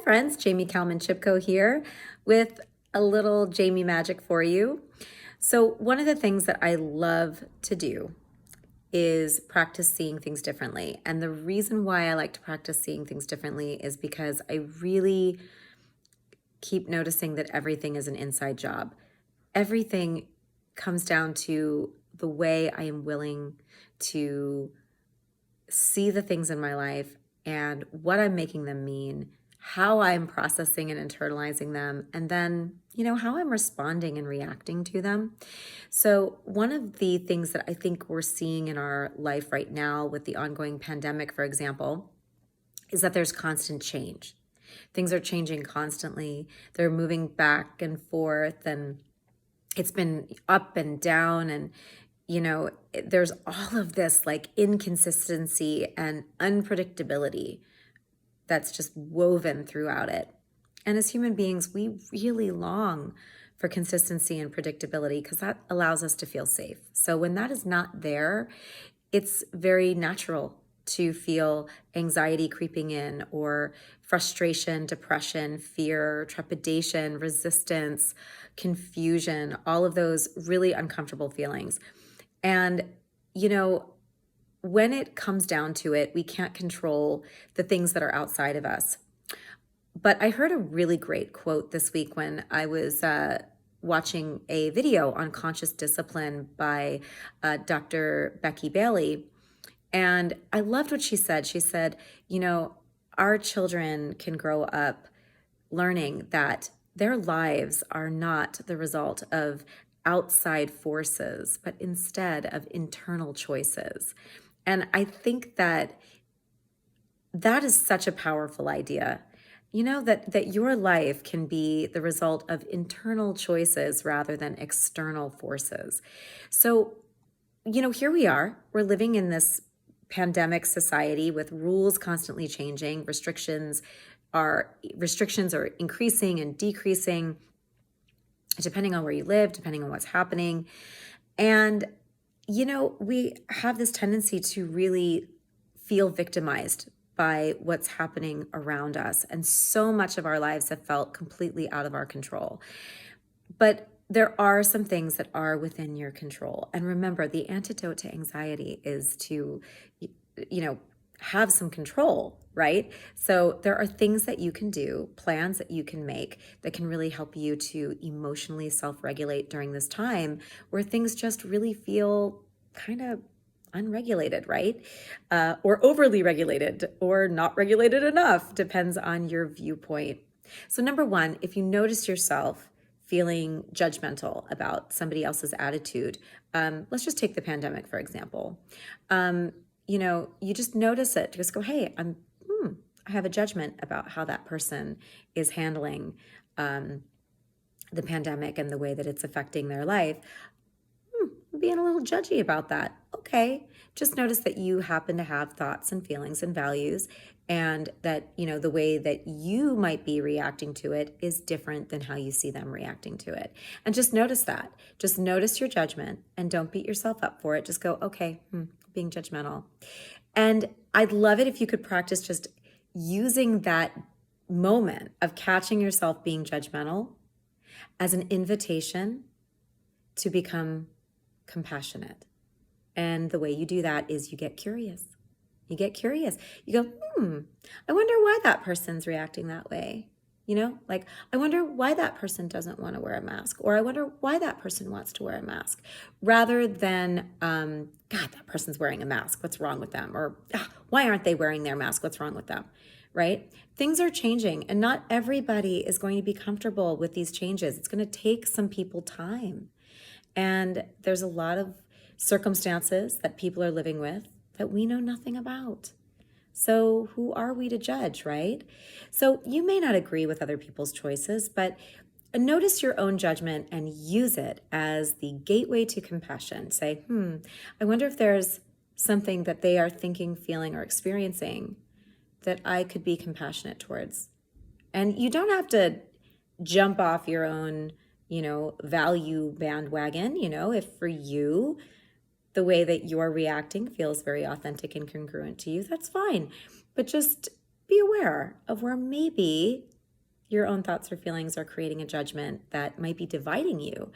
friends, Jaime Kalman Chipko here with a little Jaime magic for you. So one of the things that I love to do is practice seeing things differently. And the reason why I like to practice seeing things differently is because I really keep noticing that everything is an inside job. Everything comes down to the way I am willing to see the things in my life and what I'm making them mean, how I'm processing and internalizing them, and then, how I'm responding and reacting to them. So one of the things that I think we're seeing in our life right now with the ongoing pandemic, for example, is that there's constant change. Things are changing constantly. They're moving back and forth, and it's been up and down, and there's all of this like inconsistency and unpredictability that's just woven throughout it. And as human beings, we really long for consistency and predictability because that allows us to feel safe. So when that is not there, it's very natural to feel anxiety creeping in, or frustration, depression, fear, trepidation, resistance, confusion, all of those really uncomfortable feelings. And, when it comes down to it, we can't control the things that are outside of us. But I heard a really great quote this week when I was watching a video on conscious discipline by Dr. Becky Bailey. And I loved what she said. She said, our children can grow up learning that their lives are not the result of outside forces, but instead of internal choices. And I think that is such a powerful idea. That your life can be the result of internal choices rather than external forces. So, here we are. We're living in this pandemic society with rules constantly changing. Restrictions are increasing and decreasing depending on where you live, depending on what's happening. And, we have this tendency to really feel victimized by what's happening around us. And so much of our lives have felt completely out of our control. But there are some things that are within your control. And remember, the antidote to anxiety is to, have some control, right? So there are things that you can do, plans that you can make that can really help you to emotionally self-regulate during this time where things just really feel kind of unregulated, right? Or overly regulated or not regulated enough, depends on your viewpoint. So number one, if you notice yourself feeling judgmental about somebody else's attitude, let's just take the pandemic, for example. You just notice it. Just go, hey, I have a judgment about how that person is handling the pandemic and the way that it's affecting their life. I'm being a little judgy about that. Okay. Just notice that you happen to have thoughts and feelings and values, and that, the way that you might be reacting to it is different than how you see them reacting to it. And just notice that. Just notice your judgment and don't beat yourself up for it. Just go, okay, being judgmental. And I'd love it if you could practice just using that moment of catching yourself being judgmental as an invitation to become compassionate. And the way you do that is you get curious. You get curious. You go, I wonder why that person's reacting that way. Like, I wonder why that person doesn't want to wear a mask, or I wonder why that person wants to wear a mask, rather than, God, that person's wearing a mask. What's wrong with them? Or why aren't they wearing their mask? What's wrong with them? Right? Things are changing, and not everybody is going to be comfortable with these changes. It's going to take some people time. And there's a lot of circumstances that people are living with that we know nothing about. So who are we to judge, right? So you may not agree with other people's choices, but notice your own judgment and use it as the gateway to compassion. Say, I wonder if there's something that they are thinking, feeling, or experiencing that I could be compassionate towards. And you don't have to jump off your own, value bandwagon. If for you, the way that you're reacting feels very authentic and congruent to you, that's fine. But just be aware of where maybe your own thoughts or feelings are creating a judgment that might be dividing you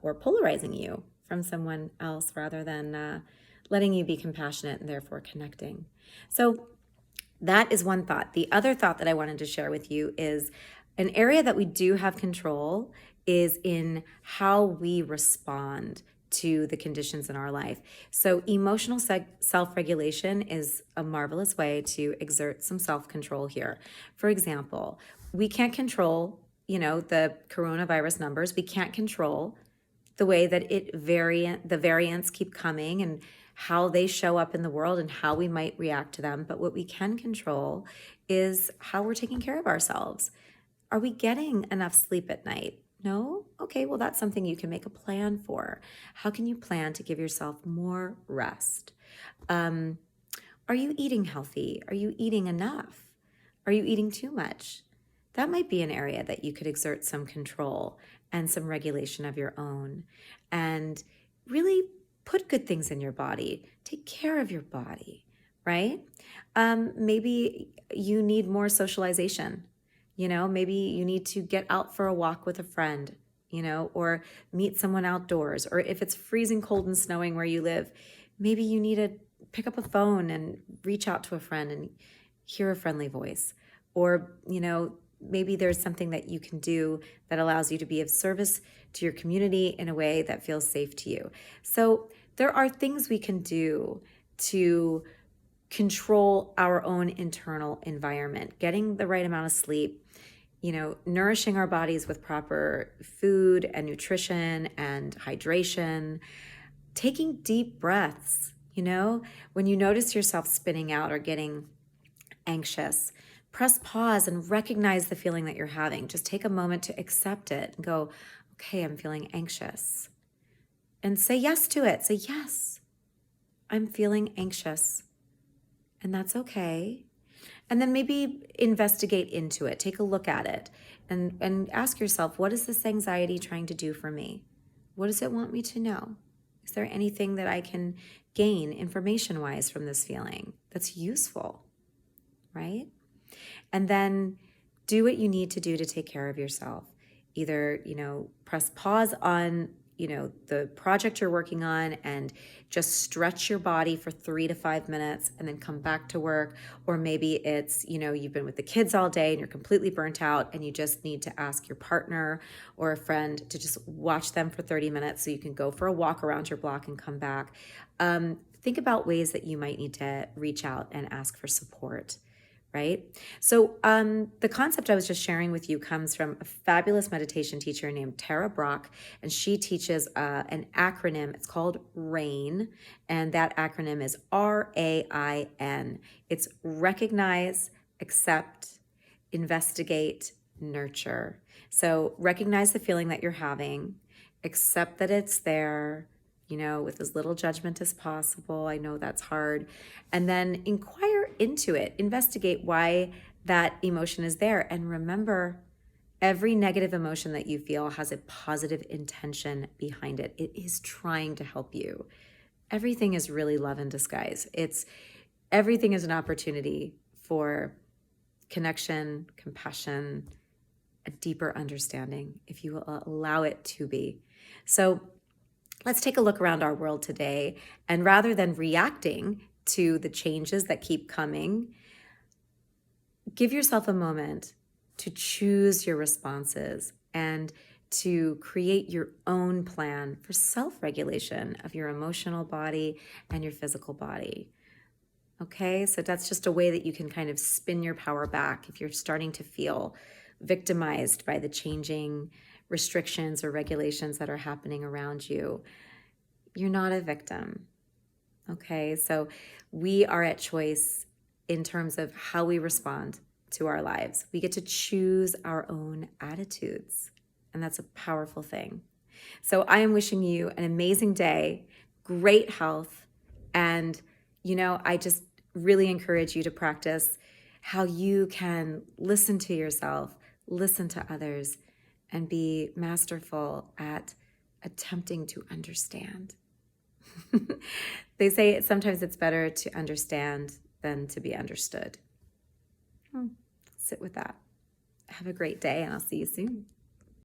or polarizing you from someone else rather than letting you be compassionate and therefore connecting. So that is one thought. The other thought that I wanted to share with you is an area that we do have control is in how we respond to the conditions in our life. So emotional self-regulation is a marvelous way to exert some self-control here. For example, we can't control, the coronavirus numbers. We can't control the way that the variants keep coming and how they show up in the world and how we might react to them. But what we can control is how we're taking care of ourselves. Are we getting enough sleep at night? No? Okay, well, that's something you can make a plan for. How can you plan to give yourself more rest? Are you eating healthy? Are you eating enough? Are you eating too much? That might be an area that you could exert some control and some regulation of your own, and really put good things in your body. Take care of your body, right? Maybe you need more socialization. Maybe you need to get out for a walk with a friend, or meet someone outdoors. Or if it's freezing cold and snowing where you live, maybe you need to pick up a phone and reach out to a friend and hear a friendly voice. Or, maybe there's something that you can do that allows you to be of service to your community in a way that feels safe to you. So there are things we can do to control our own internal environment, getting the right amount of sleep, nourishing our bodies with proper food and nutrition and hydration, taking deep breaths. When you notice yourself spinning out or getting anxious, press pause and recognize the feeling that you're having. Just take a moment to accept it and go, okay, I'm feeling anxious. And say yes to it. Say, yes, I'm feeling anxious. And that's okay. And then maybe investigate into it. Take a look at it and ask yourself, what is this anxiety trying to do for me? What does it want me to know? Is there anything that I can gain information-wise from this feeling that's useful, right? And then do what you need to do to take care of yourself. Either, press pause on, the project you're working on and just stretch your body for 3 to 5 minutes and then come back to work. Or maybe it's, you've been with the kids all day and you're completely burnt out and you just need to ask your partner or a friend to just watch them for 30 minutes so you can go for a walk around your block and come back. Think about ways that you might need to reach out and ask for support. Right? So the concept I was just sharing with you comes from a fabulous meditation teacher named Tara Brach, and she teaches an acronym. It's called RAIN, and that acronym is RAIN. It's recognize, accept, investigate, nurture. So recognize the feeling that you're having, accept that it's there, with as little judgment as possible. I know that's hard. And then inquire into it, investigate why that emotion is there. And remember, every negative emotion that you feel has a positive intention behind it. It is trying to help you. Everything is really love in disguise. Everything is an opportunity for connection, compassion, a deeper understanding, if you will allow it to be. So let's take a look around our world today, and rather than reacting to the changes that keep coming, give yourself a moment to choose your responses and to create your own plan for self-regulation of your emotional body and your physical body. Okay, so that's just a way that you can kind of spin your power back if you're starting to feel victimized by the changing restrictions or regulations that are happening around you. You're not a victim. Okay, so we are at choice in terms of how we respond to our lives. We get to choose our own attitudes, and that's a powerful thing. So I am wishing you an amazing day, great health, and I just really encourage you to practice how you can listen to yourself, listen to others, and be masterful at attempting to understand. They say sometimes it's better to understand than to be understood. Sit with that. Have a great day, and I'll see you soon.